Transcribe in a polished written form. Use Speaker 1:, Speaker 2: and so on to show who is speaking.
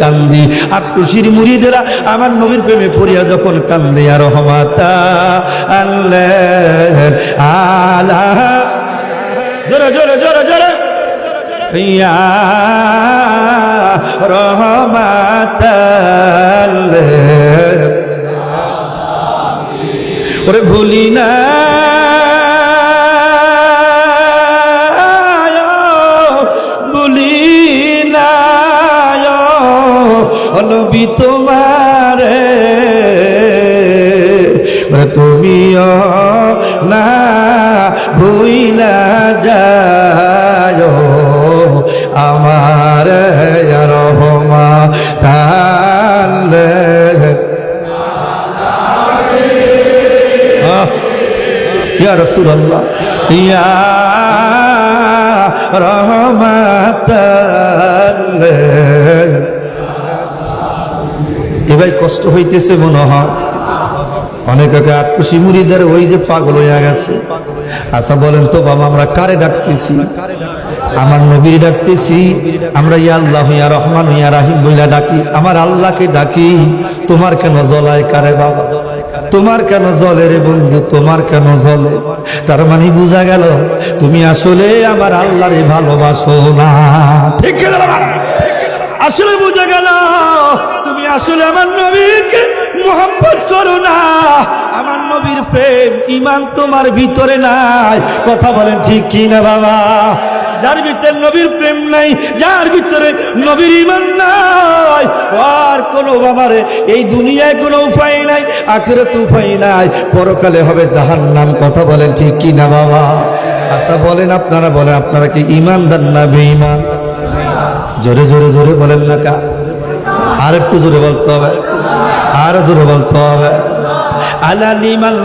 Speaker 1: কান্দি। আট্টুসির মুরিদেরা আমার নবীর প্রেমে পড়িয়া যখন কান্দে, আর রহমাতা আল্লাহ আলা, জোরে জোরে জোরে জোরে, ইয়া রহমাতাল্লাহ, ওরে ভুলি না ভুলি না নবী তোমারে, তুমিও না ভুইলা যায় আমার রহমাতাল্লাহ। ইয়া রাসূলুল্লাহ, ইয়া রহমাতাল্লাহ। এবার কষ্ট হইতেছে মনে হয় অনেক। আট্টুসি মুরিদের ওই যে পাগল হইয়া গেছে। আচ্ছা বলেন তো বাবা, আমরা কারে ডাকতেছি? আমার নবীর ডাকতেছি। আমরা ইয়া আল্লাহ ইয়া রহমান ইয়া রাহিম বইলা ডাকি, আমার আল্লাহকে ডাকি। তোমার কেন জ্বলায় কারে বাবা? তোমার কেন জ্বলে রে বন্ধু? তোমার কেন জ্বলে? তার মানে বোঝা গেল তুমি আসলে আমার আল্লাহরে ভালোবাসো না। ঠিক গেল? আসলে বোঝা গেল তুমি আসলে আমার নবীকে মুহাব্বত করো না। আমার নবীর প্রেম ঈমান তোমার ভিতরে নাই। কথা বলেন ঠিক কি না বাবা? যার ভিতরে নবীর প্রেম নাই, যার ভিতরে নবীর ঈমান নাই, আর কোনো বাবারে এই দুনিয়ায় কোনো উপায় নাই, আখিরাতে উপায় নাই, পরকালে হবে জাহান্নাম। কথা বলেন ঠিক কি না বাবা? আচ্ছা বলেন, আপনারা বলেন, আপনারা কি ঈমানদার না বেঈমান? জোরে জোরে জোরে বলেন না কা? আর একটু জোরে বলতে হবে, আর জোরে বলতে হবে। আলাল ঈমান।